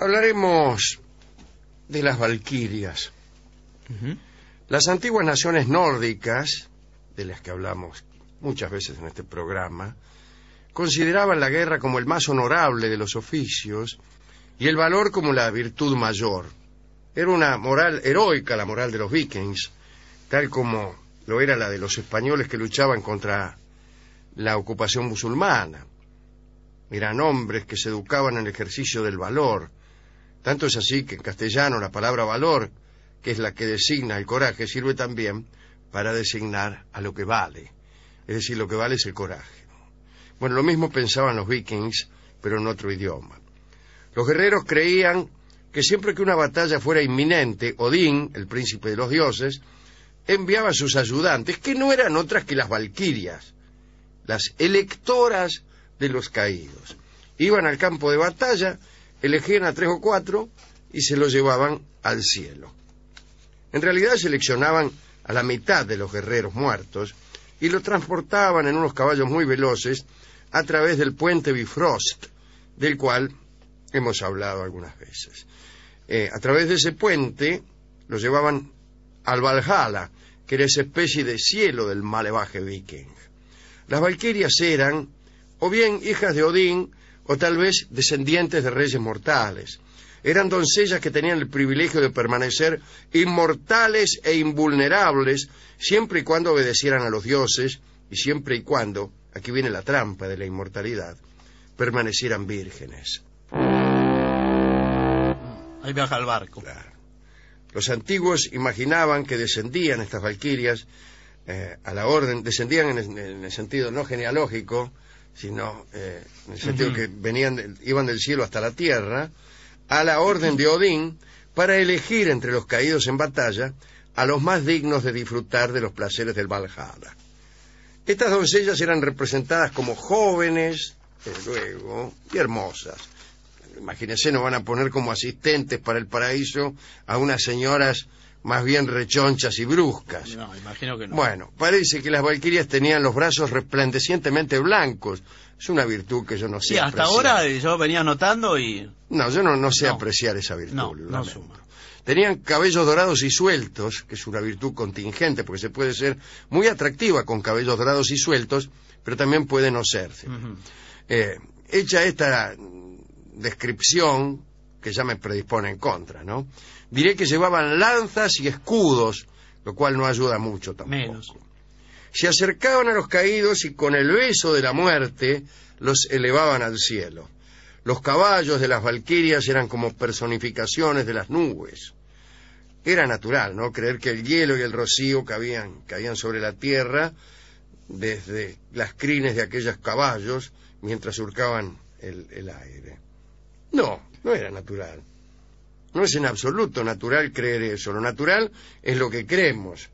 Hablaremos de las valquirias. Las antiguas naciones nórdicas, de las que hablamos muchas veces en este programa, consideraban la guerra como el más honorable de los oficios y el valor como la virtud mayor. Era una moral heroica la moral de los vikings, tal como lo era la de los españoles que luchaban contra la ocupación musulmana. Eran hombres que se educaban en el ejercicio del valor. Tanto es así que en castellano la palabra valor, que es la que designa el coraje, sirve también para designar a lo que vale. Es decir, lo que vale es el coraje. Bueno, lo mismo pensaban los vikings, pero en otro idioma. Los guerreros creían que siempre que una batalla fuera inminente, Odín, el príncipe de los dioses, enviaba a sus ayudantes, que no eran otras que las valquirias, las electoras de los caídos. Iban al campo de batalla, elegían a 3 o 4 y se los llevaban al cielo. En realidad seleccionaban a la mitad de los guerreros muertos y los transportaban en unos caballos muy veloces a través del puente Bifrost, del cual hemos hablado algunas veces. A través de ese puente los llevaban al Valhalla, que era esa especie de cielo del malevaje viking. Las valquirias eran o bien hijas de Odín o tal vez descendientes de reyes mortales. Eran doncellas que tenían el privilegio de permanecer inmortales e invulnerables siempre y cuando obedecieran a los dioses y siempre y cuando, aquí viene la trampa de la inmortalidad, permanecieran vírgenes. Ahí viaja el barco. Claro. Los antiguos imaginaban que descendían estas valquirias a la orden, descendían en el sentido no genealógico, sino en el sentido que iban del cielo hasta la tierra, a la orden de Odín, para elegir entre los caídos en batalla a los más dignos de disfrutar de los placeres del Valhalla. Estas doncellas eran representadas como jóvenes, desde luego, y hermosas. Imagínense, no van a poner como asistentes para el paraíso a unas señoras más bien rechonchas y bruscas. No, imagino que no. Bueno, parece que las valquirias tenían los brazos resplandecientemente blancos. Es una virtud que yo no sé apreciar. Hasta ahora yo venía notando y... No, yo no sé apreciar esa virtud. No suma. Tenían cabellos dorados y sueltos, que es una virtud contingente, porque se puede ser muy atractiva con cabellos dorados y sueltos, pero también puede no serse. Hecha esta descripción, que ya me predispone en contra, ¿no? Diré que llevaban lanzas y escudos, lo cual no ayuda mucho tampoco. Menos. Se acercaban a los caídos y con el beso de la muerte los elevaban al cielo. Los caballos de las valquirias eran como personificaciones de las nubes. Era natural, ¿no?, creer que el hielo y el rocío caían sobre la tierra desde las crines de aquellos caballos mientras surcaban el aire. No era natural. No es en absoluto natural creer eso. Lo natural es lo que creemos,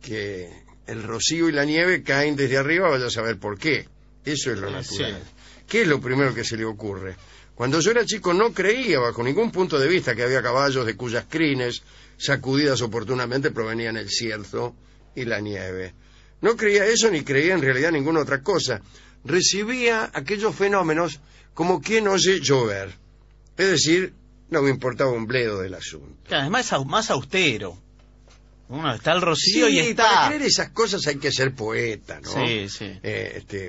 que el rocío y la nieve caen desde arriba, vaya a saber por qué. Eso es lo natural. Sí. ¿Qué es lo primero que se le ocurre? Cuando yo era chico no creía bajo ningún punto de vista que había caballos de cuyas crines, sacudidas oportunamente, provenían el cierzo y la nieve. No creía eso ni creía en realidad ninguna otra cosa. Recibía aquellos fenómenos como quien oye llover. Es decir, no me importaba un bledo del asunto. Claro, además es más austero. Uno está el rocío y está... para creer esas cosas hay que ser poeta, ¿no? Sí.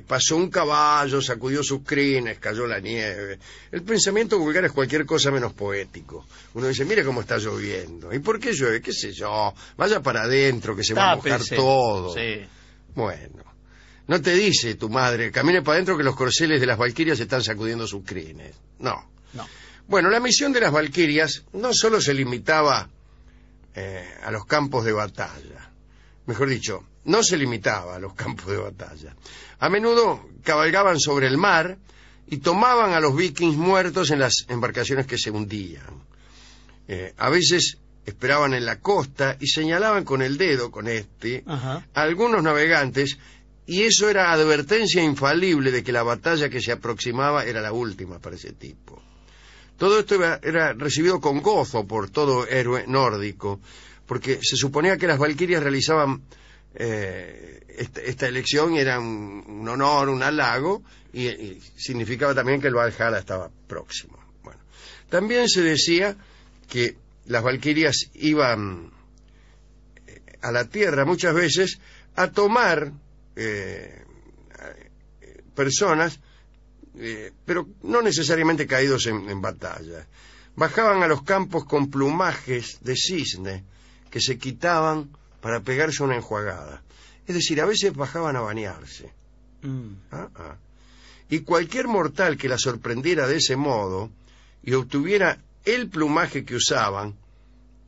Pasó un caballo, sacudió sus crines, cayó la nieve. El pensamiento vulgar es cualquier cosa menos poético. Uno dice, mire cómo está lloviendo. ¿Y por qué llueve? ¿Qué sé yo? Vaya para adentro, que se va a mojar todo. Sí. Bueno, no te dice tu madre, camine para adentro que los corceles de las valquirias están sacudiendo sus crines. No. Bueno, la misión de las valquirias no solo se limitaba a los campos de batalla. Mejor dicho, no se limitaba a los campos de batalla. A menudo cabalgaban sobre el mar y tomaban a los vikings muertos en las embarcaciones que se hundían. A veces esperaban en la costa y señalaban con el dedo, a algunos navegantes, y eso era advertencia infalible de que la batalla que se aproximaba era la última para ese tipo. Todo esto era recibido con gozo por todo héroe nórdico, porque se suponía que las valquirias realizaban esta elección y era un honor, un halago, y significaba también que el Valhalla estaba próximo. Bueno, También se decía que las valquirias iban a la tierra muchas veces a tomar personas, pero no necesariamente caídos en batalla. Bajaban a los campos con plumajes de cisne que se quitaban para pegarse una enjuagada. Es decir, a veces bajaban a bañarse. Y cualquier mortal que la sorprendiera de ese modo y obtuviera el plumaje que usaban,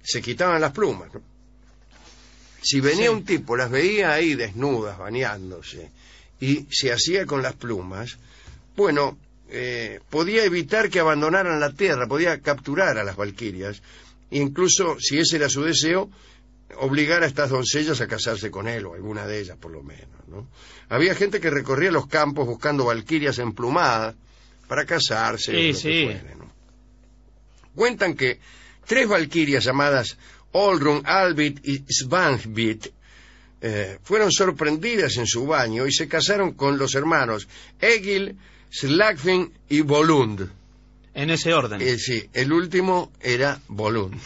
se quitaban las plumas, ¿no? Si venía un tipo, las veía ahí desnudas, bañándose, y se hacía con las plumas, bueno, podía evitar que abandonaran la tierra, podía capturar a las valquirias, e incluso, si ese era su deseo, obligar a estas doncellas a casarse con él, o alguna de ellas por lo menos, ¿no? Había gente que recorría los campos buscando valquirias emplumadas para casarse, o lo que fuere, ¿no? Cuentan que 3 valquirias llamadas Oldrun, Albit y Svanhvit fueron sorprendidas en su baño y se casaron con los hermanos Egil, Slagfinn y Volund. En ese orden. Sí, el último era Volund.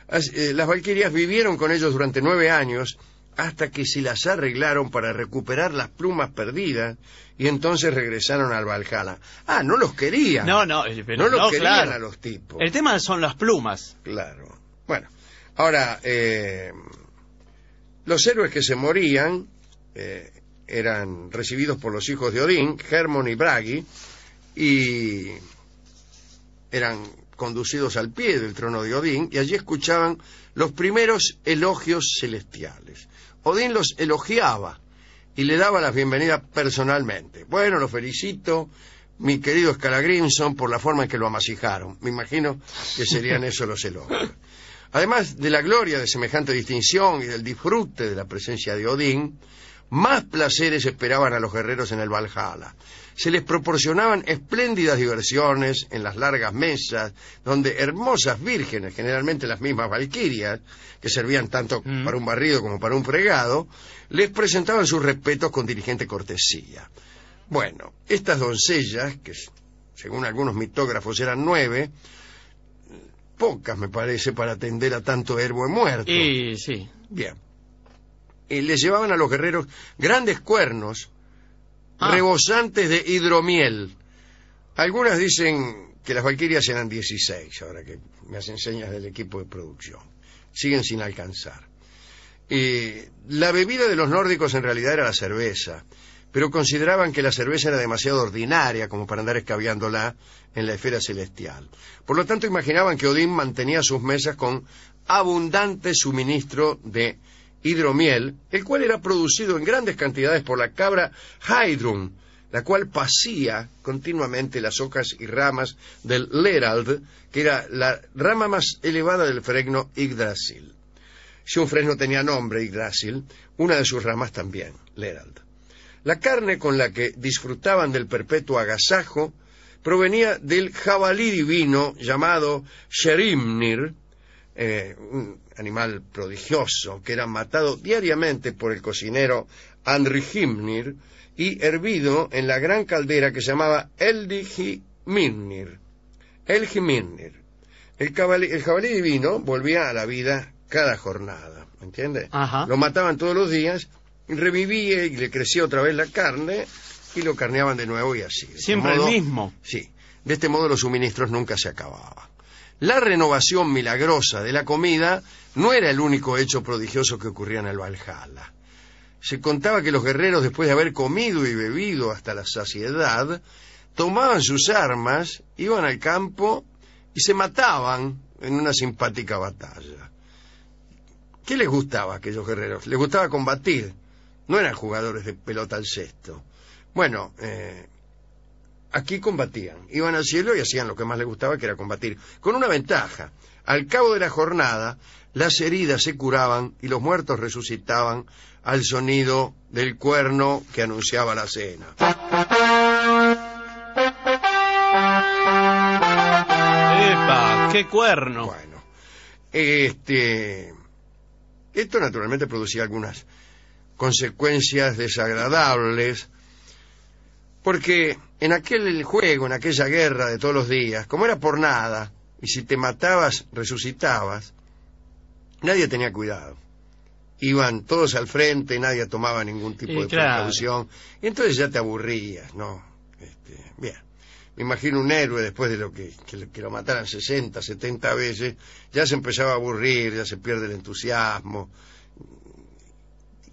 Las valquirias vivieron con ellos durante 9 años hasta que se las arreglaron para recuperar las plumas perdidas y entonces regresaron al Valhalla. No los querían. No los querían, claro, a los tipos. El tema son las plumas. Claro. Bueno, ahora, los héroes que se morían eran recibidos por los hijos de Odín, Hermon y Bragi, y eran conducidos al pie del trono de Odín, y allí escuchaban los primeros elogios celestiales. Odín los elogiaba y le daba las bienvenidas personalmente. Bueno, lo felicito, mi querido Skallagrimson, por la forma en que lo amasijaron. Me imagino que serían esos los elogios. Además de la gloria de semejante distinción y del disfrute de la presencia de Odín, más placeres esperaban a los guerreros en el Valhalla. Se les proporcionaban espléndidas diversiones en las largas mesas, donde hermosas vírgenes, generalmente las mismas valquirias, que servían tanto para un barrido como para un fregado, les presentaban sus respetos con diligente cortesía. Bueno, estas doncellas, que según algunos mitógrafos eran 9, pocas me parece para atender a tanto héroe muerto. Sí. Bien. Les llevaban a los guerreros grandes cuernos rebosantes de hidromiel. Algunas dicen que las valquirias eran 16, ahora que me hacen señas del equipo de producción. Siguen sin alcanzar. La bebida de los nórdicos en realidad era la cerveza, pero consideraban que la cerveza era demasiado ordinaria como para andar escabeándola en la esfera celestial. Por lo tanto, imaginaban que Odín mantenía sus mesas con abundante suministro de hidromiel, el cual era producido en grandes cantidades por la cabra Heidrun, la cual pasía continuamente las hojas y ramas del Lerald, que era la rama más elevada del fresno Yggdrasil. Si un fresno tenía nombre, Yggdrasil, una de sus ramas también, Lerald. La carne con la que disfrutaban del perpetuo agasajo provenía del jabalí divino llamado Sherimnir, un animal prodigioso que era matado diariamente por el cocinero Andrihimnir y hervido en la gran caldera que se llamaba Eldihimirnir. El jabalí divino volvía a la vida cada jornada, ¿me entiende? Lo mataban todos los días, revivía y le crecía otra vez la carne y lo carneaban de nuevo y así. Siempre el mismo. Sí, de este modo los suministros nunca se acababan. La renovación milagrosa de la comida no era el único hecho prodigioso que ocurría en el Valhalla. Se contaba que los guerreros, después de haber comido y bebido hasta la saciedad, tomaban sus armas, iban al campo y se mataban en una simpática batalla. ¿Qué les gustaba a aquellos guerreros? Les gustaba combatir. No eran jugadores de pelota al cesto. Bueno, aquí combatían, iban al cielo y hacían lo que más les gustaba, que era combatir, con una ventaja. Al cabo de la jornada, las heridas se curaban y los muertos resucitaban al sonido del cuerno que anunciaba la cena. ¡Epa! ¡Qué cuerno! Bueno, esto naturalmente producía algunas consecuencias desagradables, porque en aquel juego, en aquella guerra de todos los días, como era por nada, y si te matabas, resucitabas, nadie tenía cuidado. Iban todos al frente, nadie tomaba ningún tipo de precaución, y entonces ya te aburrías, ¿no? Bien, me imagino un héroe después de que lo mataran 60, 70 veces, ya se empezaba a aburrir, ya se pierde el entusiasmo,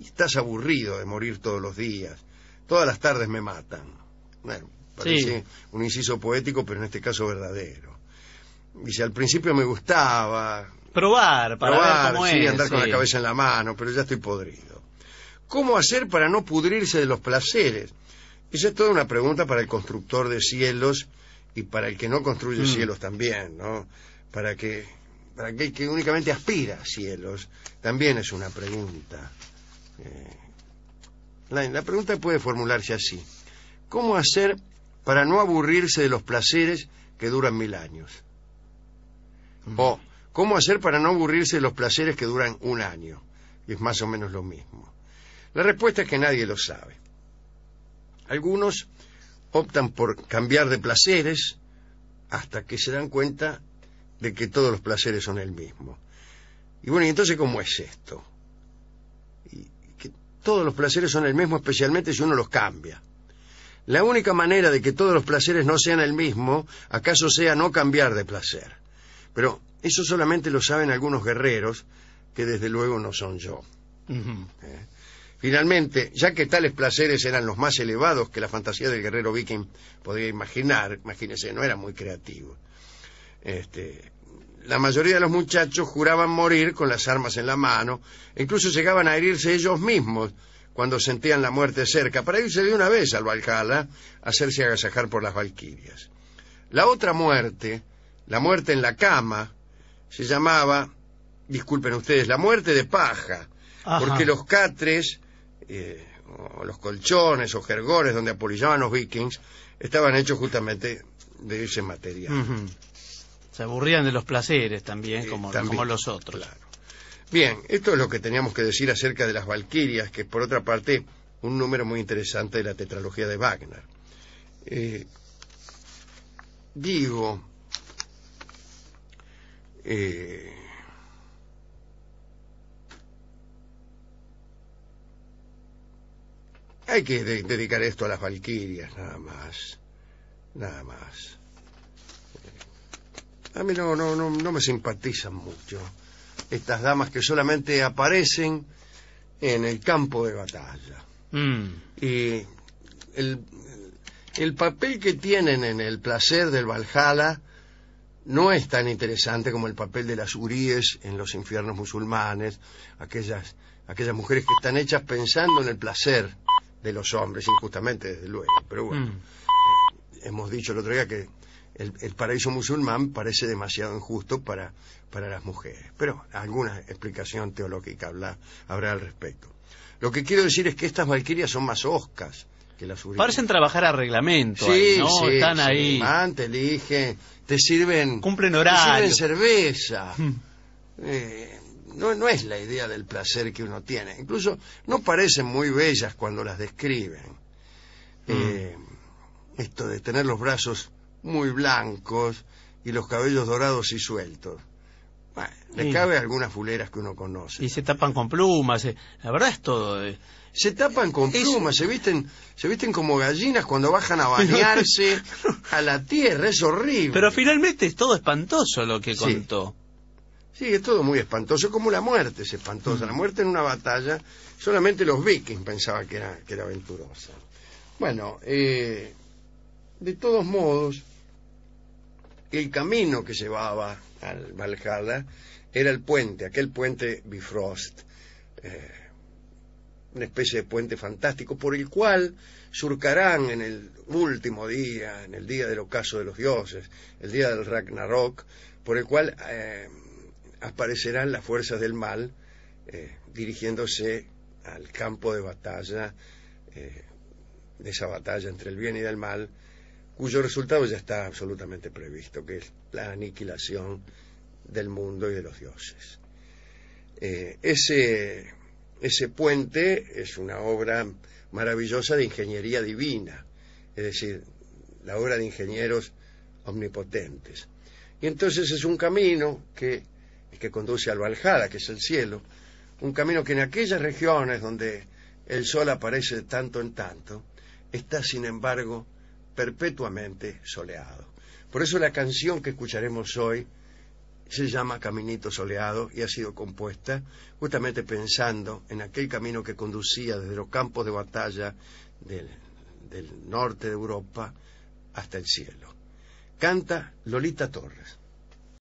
y estás aburrido de morir todos los días, todas las tardes me matan. Bueno, parece un inciso poético, pero en este caso verdadero. Dice, al principio me gustaba probar, ver cómo es. Andar con la cabeza en la mano, pero ya estoy podrido. ¿Cómo hacer para no pudrirse de los placeres? Esa es toda una pregunta para el constructor de cielos y para el que no construye cielos también, ¿no? Para aquel que únicamente aspira a cielos, también es una pregunta. La pregunta puede formularse así: ¿cómo hacer para no aburrirse de los placeres que duran 1000 años? O, ¿cómo hacer para no aburrirse de los placeres que duran 1 año? Y es más o menos lo mismo. La respuesta es que nadie lo sabe. Algunos optan por cambiar de placeres hasta que se dan cuenta de que todos los placeres son el mismo. Y bueno, ¿y entonces cómo es esto? Y que todos los placeres son el mismo, especialmente si uno los cambia. La única manera de que todos los placeres no sean el mismo, acaso sea no cambiar de placer. Pero eso solamente lo saben algunos guerreros, que desde luego no son yo. Finalmente, ya que tales placeres eran los más elevados que la fantasía del guerrero viking podía imaginar, imagínense, no era muy creativo. La mayoría de los muchachos juraban morir con las armas en la mano, e incluso llegaban a herirse ellos mismos cuando sentían la muerte cerca, para irse de una vez al Valhalla a hacerse agasajar por las valquirias. La otra muerte, la muerte en la cama, se llamaba, disculpen ustedes, la muerte de paja, porque los catres, o los colchones o jergones donde apolillaban los vikings, estaban hechos justamente de ese material. Se aburrían de los placeres también, como los otros. Claro. Bien, esto es lo que teníamos que decir acerca de las valquirias, que es por otra parte un número muy interesante de la tetralogía de Wagner. Hay que dedicar esto a las valquirias, nada más. A mí no me simpatizan mucho estas damas que solamente aparecen en el campo de batalla. Y el papel que tienen en el placer del Valhalla no es tan interesante como el papel de las huríes en los infiernos musulmanes, aquellas mujeres que están hechas pensando en el placer de los hombres, injustamente desde luego, pero bueno, hemos dicho el otro día que el paraíso musulmán parece demasiado injusto para las mujeres, pero alguna explicación teológica habrá al respecto. Lo que quiero decir es que estas valquirias son más hoscas que las huríes. Parecen trabajar a reglamento, ahí, ¿no? Sí, están ahí. Te eligen, te sirven... Cumplen horario. Te sirven cerveza. No es la idea del placer que uno tiene. Incluso no parecen muy bellas cuando las describen. Esto de tener los brazos muy blancos y los cabellos dorados y sueltos. Bueno, le cabe algunas fuleras que uno conoce. Y se tapan con plumas. La verdad es todo. Se tapan con plumas, se visten como gallinas cuando bajan a bañarse a la tierra. Es horrible. Pero finalmente es todo espantoso lo que contó. Sí, es todo muy espantoso, como la muerte es espantosa. La muerte en una batalla, solamente los vikings pensaban que era aventurosa. Bueno, de todos modos, el camino que llevaba al Valhalla era el puente, aquel puente Bifrost, una especie de puente fantástico por el cual surcarán en el último día, en el día del ocaso de los dioses, el día del Ragnarok, por el cual aparecerán las fuerzas del mal dirigiéndose al campo de batalla, de esa batalla entre el bien y el mal, cuyo resultado ya está absolutamente previsto, que es la aniquilación del mundo y de los dioses. Ese puente es una obra maravillosa de ingeniería divina, es decir, la obra de ingenieros omnipotentes. Y entonces es un camino que conduce al Valhalla, que es el cielo, un camino que en aquellas regiones donde el sol aparece de tanto en tanto, está sin embargo perpetuamente soleado. Por eso la canción que escucharemos hoy se llama Caminito Soleado y ha sido compuesta justamente pensando en aquel camino que conducía desde los campos de batalla del norte de Europa hasta el cielo. Canta Lolita Torres.